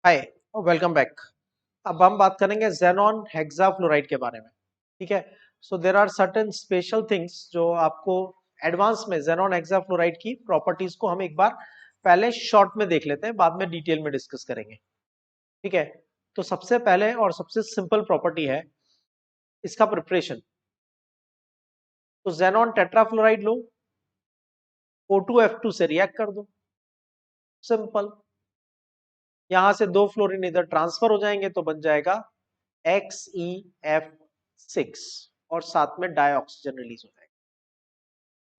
हाय और welcome back. अब हम बात करेंगे ज़ेनॉन हेक्साफ्लोराइड के बारे में। ठीक है। So there are certain special things जो आपको एडवांस में ज़ेनॉन हेक्साफ्लोराइड की प्रॉपर्टीज को हम एक बार पहले शॉर्ट में देख लेते हैं, बाद में डिटेल में डिस्कस करेंगे। ठीक है। तो सबसे पहले और सबसे सिंपल प्रॉपर्टी है इसका प्रिपरेशन। तो ज़ेनॉन टेट्राफ्लोराइड लो, O2F2 से रिएक्ट कर दो, सिंपल। यहां से दो फ्लोरीन इधर ट्रांसफर हो जाएंगे तो बन जाएगा XeF6 और साथ में डाइऑक्सीजन रिलीज हो जाएगा।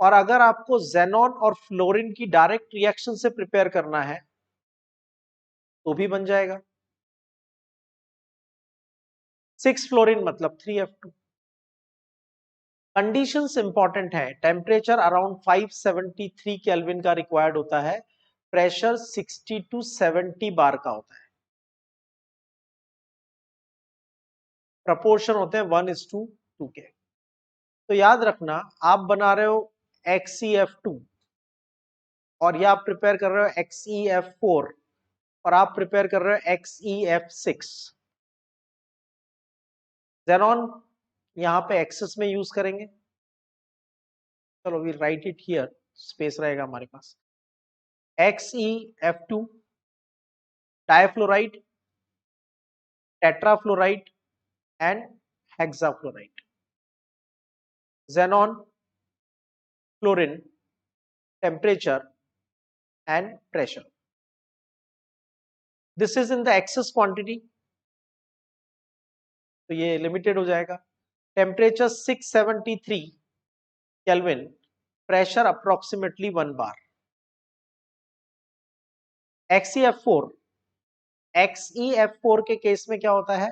और अगर आपको जेनॉन और फ्लोरीन की डायरेक्ट रिएक्शन से प्रिपेयर करना है तो भी बन जाएगा। 6 फ्लोरीन मतलब 3F2। कंडीशंस इंपॉर्टेंट है। टेम्परेचर अराउंड 573 केल्विन का रिक्वायर्ड होता है, प्रेशर 60 to 70 बार का होता है, प्रपोर्शन होते हैं 1:2 के। तो याद रखना, आप बना रहे हो XeF2 और ये आप प्रिपेयर कर रहे हो XeF4 और आप प्रिपेयर कर रहे हो XeF6। जेनॉन यहां पे एक्सेस में यूज करेंगे। चलो we write it here, space रहेगा हमारे पास। XeF2, difluoride, tetrafluoride and hexafluoride. xenon, fluorine, temperature and pressure. This is in the excess quantity, तो ये लिमिटेड हो जाएगा। Temperature 673 kelvin, pressure approximately 1 bar. XeF4, XeF4 के केस में क्या होता है?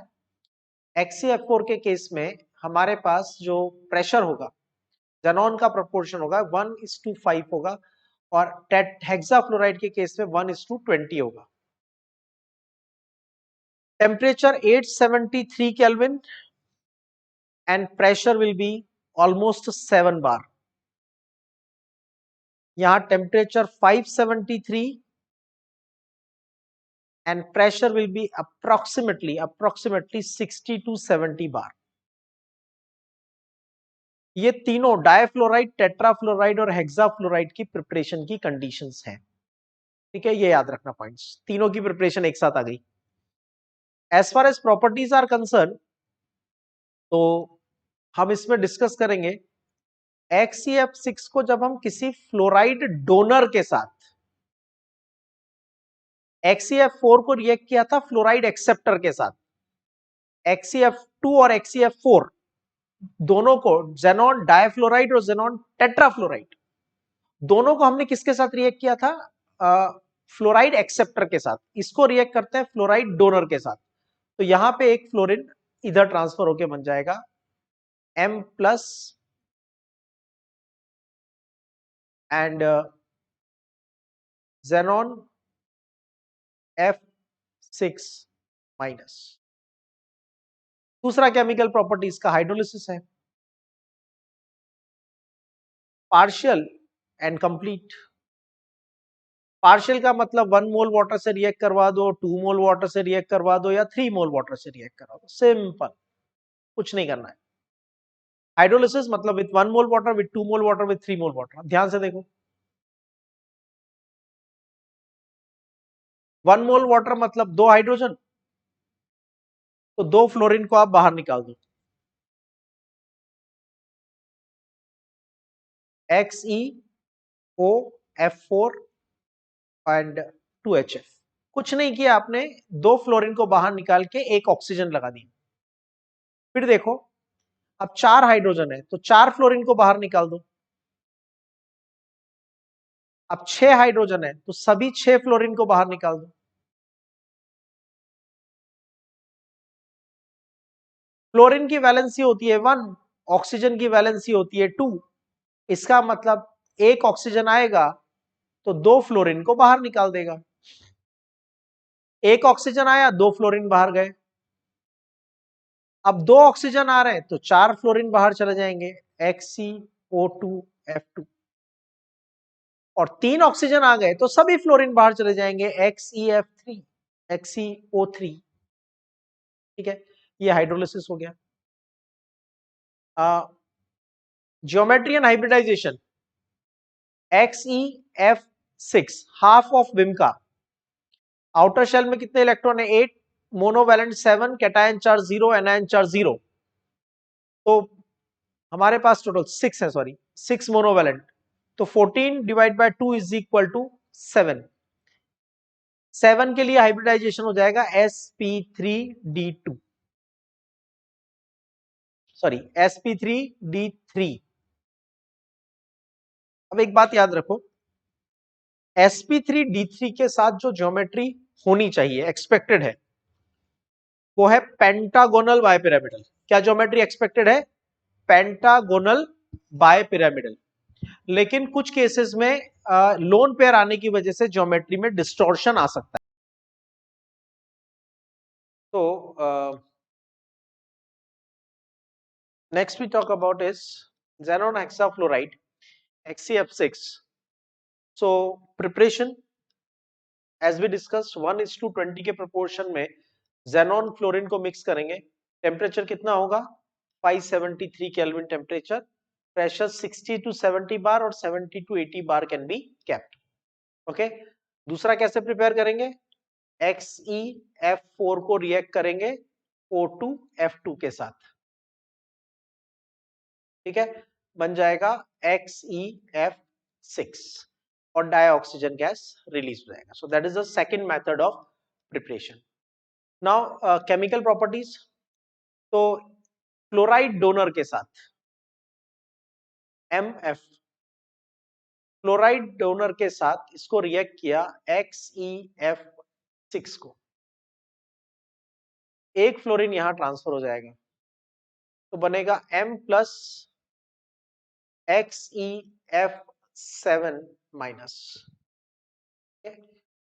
XeF4 के केस में हमारे पास जो प्रेशर होगा, जेनॉन का प्रोपोर्शन होगा 1:5 होगा और हेक्साफ्लोराइड के केस में 1:20 होगा। Temperature 873 kelvin and pressure will be almost 7 बार। यहां temperature 573 and pressure will be approximately 60 to 70 बार। ये तीनों डाइफ्लोराइड, टेट्राफ्लोराइड और हेक्साफ्लोराइड की प्रिपरेशन की कंडीशंस हैं। ठीक है, ये याद रखना पॉइंट्स, तीनों की प्रिपरेशन एक साथ आ गई। As far as properties are concern, तो हम इसमें डिस्कस करेंगे XeF6 को जब हम किसी फ्लोराइड डोनर के साथ, XeF4 को रिएक्ट किया था फ्लोराइड एक्सेप्टर के साथ, XeF2 और XeF4 दोनों को, जेनॉन डाइफ्लोराइड और जेनॉन टेट्राफ्लोराइड, दोनों को हमने किसके साथ रिएक्ट किया था? फ्लोराइड एक्सेप्टर के साथ। इसको रिएक्ट करते हैं फ्लोराइड डोनर के साथ। तो यहां पे एक फ्लोरीन इधर ट्रांसफर होके बन जाएगा M plus and xenon F6 minus. दूसरा केमिकल प्रॉपर्टी इसका हाइड्रोलिसिस है, पार्शियल एंड कंप्लीट। पार्शियल का मतलब 1 मोल वाटर से रिएक्ट करवा दो, 2 मोल वाटर से रिएक्ट करवा दो या 3 मोल वाटर से रिएक्ट करवा दो, सिंपल, कुछ नहीं करना है। हाइड्रोलिसिस मतलब with 1 mole water, with 2 mole water, with 3 mole water. ध्यान से देखो, 1 मोल वाटर मतलब 2 हाइड्रोजन, तो 2 फ्लोरीन को आप बाहर निकाल दो, XeOF4 एंड 2HF। कुछ नहीं किया आपने, 2 फ्लोरीन को बाहर निकाल के एक ऑक्सीजन लगा दी। फिर देखो, अब 4 हाइड्रोजन है तो 4 फ्लोरीन को बाहर निकाल दो। अब 6 हाइड्रोजन है तो सभी 6 फ्लोरीन को बाहर निकाल दो। फ्लोरीन की वैलेंसी होती है 1, ऑक्सीजन की वैलेंसी होती है 2। इसका मतलब एक ऑक्सीजन आएगा तो 2 फ्लोरीन को बाहर निकाल देगा। एक ऑक्सीजन आया, 2 फ्लोरीन बाहर गए। अब 2 ऑक्सीजन आ रहे हैं तो 4 फ्लोरीन बाहर चले जाएंगे, XeO2F2। और 3 ऑक्सीजन आ गए तो सभी फ्लोरीन बाहर चले जाएंगे, XeF3। XeO3, ठीक है, ये हाइड्रोलिसिस हो गया। Geometry and hybridisation, XeF6 half of विम का, आउटर शेल में कितने इलेक्ट्रॉन है 8, monovalent 7, cation charge 0, anion charge 0, तो हमारे पास टोटल 6 है, सॉरी 6 मोनोवैलेंट, तो 14 divide by 2 is equal to 7। 7 के लिए हाइब्रिडाइजेशन हो जाएगा sp3d2, सॉरी sp3d3। अब एक बात याद रखो, sp3d3 के साथ जो ज्योमेट्री होनी चाहिए, एक्सपेक्टेड है, वो है पेंटागोनल बायपिरामिडल। क्या ज्योमेट्री एक्सपेक्टेड है? Pentagonal bipyramidal. लेकिन कुछ केसेस में लोन पेयर आने की वजह से ज्योमेट्री में डिस्टॉर्शन आ सकता है। तो next we talk about is xenon hexafluoride, XeF6। So preparation as we discuss 1:20 के प्रोपोर्शन में xenon फ्लोरीन को मिक्स करेंगे। टेम्परेचर कितना होगा? 573 kelvin temperature, pressure 60 to 70 bar और 70 to 80 bar can be kept. Okay, दूसरा कैसे प्रिपेयर करेंगे? XeF4 को रिएक्ट करेंगे O2F2 के साथ, ठीक है, बन जाएगा XeF6 और डाइऑक्सीजन गैस रिलीज हो जाएगा। So that is the second method of preparation. Now chemical properties, तो क्लोराइड डोनर के साथ MF, क्लोराइड डोनर के साथ इसको रिएक्ट किया XeF6 को, एक फ्लोरीन यहां ट्रांसफर हो जाएगा, तो बनेगा M प्लस XeF7 माइनस।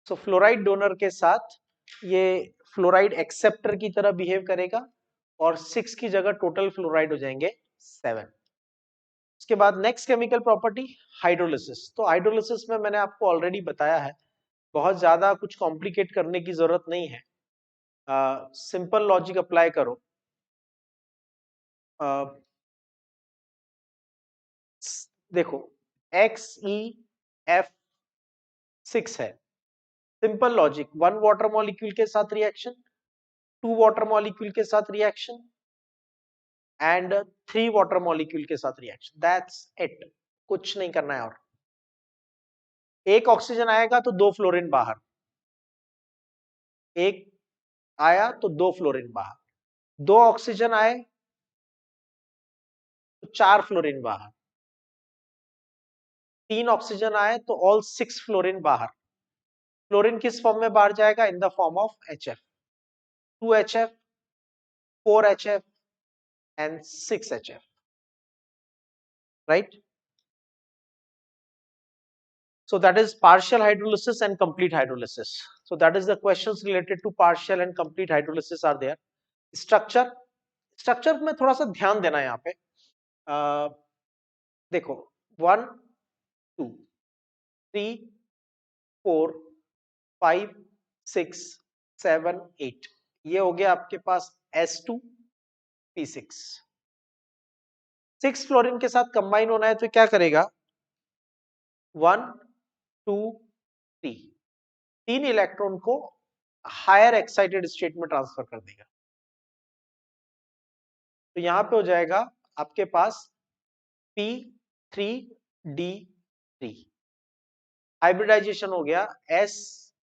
सो फ्लोराइड डोनर के साथ ये फ्लोराइड एक्सेप्टर की तरह बिहेव करेगा और 6 की जगह टोटल फ्लोराइड हो जाएंगे 7। उसके बाद नेक्स्ट केमिकल प्रॉपर्टी हाइड्रोलिसिस। तो हाइड्रोलिसिस में मैंने आपको ऑलरेडी बताया है, बहुत ज्यादा कुछ कॉम्प्लिकेट करने की जरूरत नहीं है, सिंपल लॉजिक अप्लाई करो। देखो XeF6 है, सिंपल लॉजिक, 1 वाटर मॉलिक्यूल के साथ रिएक्शन, 2 वाटर मॉलिक्यूल के साथ रिएक्शन एंड 3 वाटर मॉलिक्यूल के साथ रिएक्शन, दैट्स इट, कुछ नहीं करना है। और एक ऑक्सीजन आएगा तो 2 फ्लोरीन बाहर, एक आया तो 2 फ्लोरीन बाहर, 2 ऑक्सीजन आए तो 4 फ्लोरीन बाहर, 3 ऑक्सीजन आए तो ऑल 6 फ्लोरीन बाहर। फ्लोरीन किस फॉर्म में बाहर जाएगा? In the form of HF, 2HF, 4HF and 6HF, right? So that is partial hydrolysis and complete hydrolysis. So that is the questions related to partial and complete hydrolysis are there. Structure में थोड़ा सा ध्यान देना है यहाँ पे। देखो 1 2 3 4 5 6 7 8, ये हो गया आपके पास S2P6। 6 फ्लोरीन के साथ कंबाइन होना है तो क्या करेगा? 1 2 3, 3 इलेक्ट्रॉन को हायर एक्साइटेड स्टेट में ट्रांसफर कर देगा, तो यहां पे हो जाएगा आपके पास P3D3। हाइब्रिडाइजेशन हो गया, S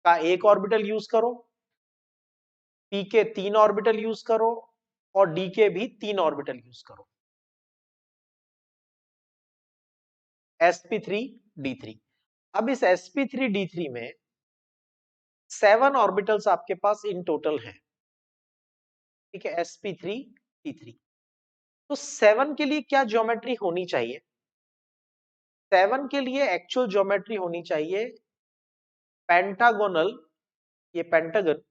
का एक ऑर्बिटल यूज करो, P के 3 ऑर्बिटल यूज करो और D के भी 3 ऑर्बिटल यूज करो, sp3d3। अब इस sp3d3 में 7 ऑर्बिटल्स आपके पास इन टोटल हैं, ठीक है, sp3d3। तो 7 के लिए क्या ज्योमेट्री होनी चाहिए? 7 के लिए एक्चुअल ज्योमेट्री होनी चाहिए पेंटागोनल, ये पेंटागन,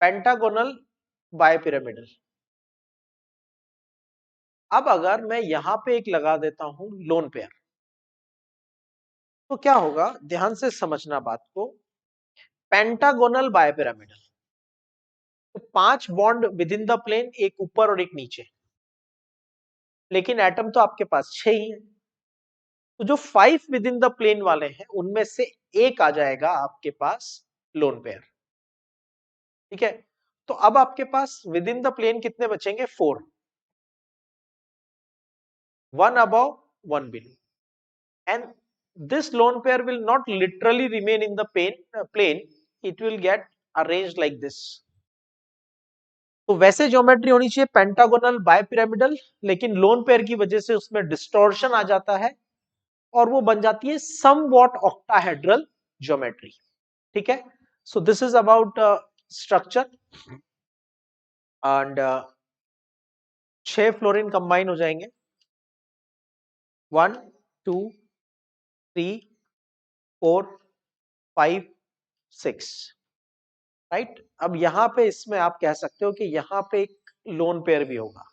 पेंटागोनल बायपिरामिडल। अब अगर मैं यहां पे एक लगा देता हूं लोन पेयर, तो क्या होगा, ध्यान से समझना बात को। पेंटागोनल बायपिरामिडल, तो 5 bond within the plane, एक ऊपर और एक नीचे, लेकिन एटम तो आपके पास 6 ही है। तो जो 5 विद इन द प्लेन वाले हैं उनमें से एक आ जाएगा आपके पास लोन पेयर। ठीक है, तो अब आपके पास विद इन द प्लेन कितने बचेंगे? 4, 1 above 1 below, and this lone pair will not literally remain in the plane, it will get arranged like this. तो वैसे ज्योमेट्री होनी चाहिए पेंटागोनल बायपिरामिडल, लेकिन लोन पेयर की वजह से उसमें डिस्टॉर्शन आ जाता है और वो बन जाती है समवॉट ऑक्टाहेड्रल ज्योमेट्री। ठीक है, so this is about structure, and 6 fluorine combine हो जाएंगे, 1 2 3 4 5 6, राइट। अब यहां पे इसमें आप कह सकते हो कि यहां पे एक लोन पेयर भी होगा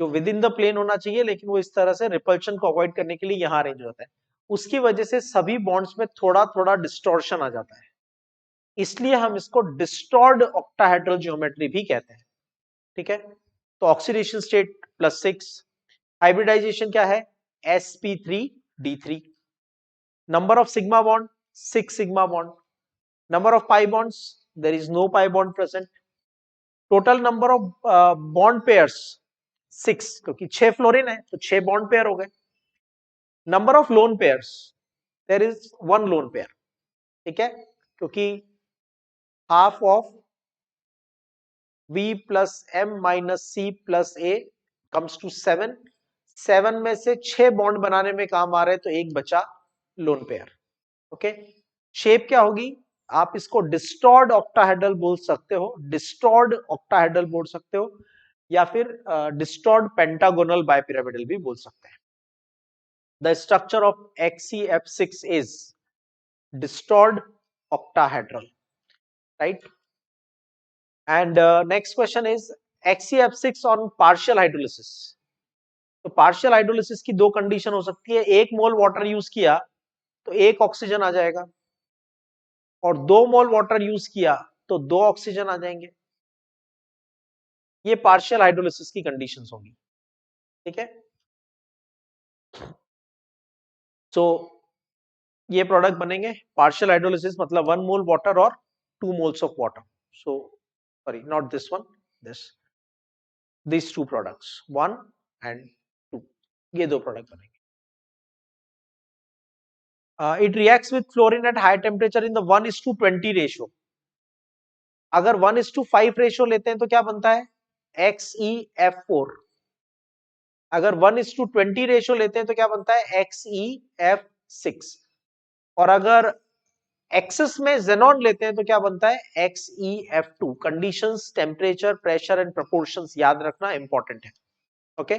जो विद इन द प्लेन होना चाहिए, लेकिन वो इस तरह से रिपल्शन को अवॉइड करने के लिए यहां अरेंज होता है। उसकी वजह से सभी बॉन्ड्स में थोड़ा थोड़ा डिस्टॉर्शन आ जाता है, इसलिए हम इसको डिस्टॉर्ड ऑक्टाहेड्रल ज्योमेट्री भी कहते हैं। ठीक है, तो ऑक्सीडेशन स्टेट +6, हाइब्रिडाइजेशन क्या है? sp3d3, number of sigma bond 6 sigma bond, number of pi bonds there is no pi bond present, total number of bond pairs 6, क्योंकि 6 फ्लोरीन है तो 6 बॉन्ड पेयर हो गए। Number of lone pairs there is 1 lone pair. ठीक है, क्योंकि हाफ ऑफ v plus m minus c plus a comes to 7, 7 में से 6 बॉन्ड बनाने में काम आ रहे हैं, तो एक बचा लोन पेयर। ओके, शेप क्या होगी? आप इसको डिस्टॉर्ड ऑक्टाहेड्रल बोल सकते हो, डिस्टॉर्ड ऑक्टाहेड्रल बोल सकते हो, या फिर डिस्टॉर्ड पेंटागोनल बायपिरामिडल भी बोल सकते हैं। The structure of XeF6 is distorted octahedral, right? And next question is XeF6 on partial hydrolysis. तो पार्शियल हाइड्रोलिसिस की दो कंडीशन हो सकती है, 1 मोल वाटर यूज किया तो 1 ऑक्सीजन आ जाएगा, और 2 मोल वाटर यूज किया तो 2 ऑक्सीजन आ जाएंगे। ये पार्शियल हाइड्रोलिसिस की कंडीशंस होंगी। ठीक है, सो ये प्रोडक्ट बनेंगे पार्शियल हाइड्रोलिसिस, मतलब 1 मोल वाटर और 2 moles of water. So sorry, not this one, this, these two products 1 and 2, ये दो प्रोडक्ट बनेंगे। It reacts with fluorine at high temperature in the 1:20 ratio. अगर 1:5 रेशियो लेते हैं तो क्या बनता है? XeF4। अगर 1:20 रेशियो लेते हैं तो क्या बनता है? XeF6। और अगर एक्सेस में जेनॉन लेते हैं तो क्या बनता है? XeF2। Conditions, temperature, pressure and proportions याद रखना इंपॉर्टेंट है। Okay,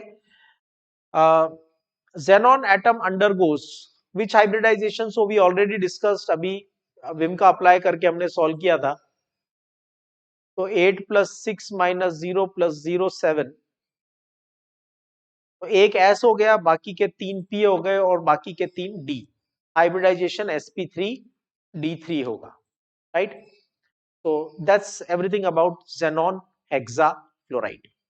xenon atom undergoes which hybridization? So we already discussed, अभी विम का अप्लाई करके हमने सॉल्व किया था। तो 8 + 6 - 0 + 0 7, तो एक S हो गया, बाकी के 3 P हो गए और बाकी के 3 D। हाइब्रिडाइजेशन sp3d3 होगा, राइट। तो that's everything about xenon hexafluoride।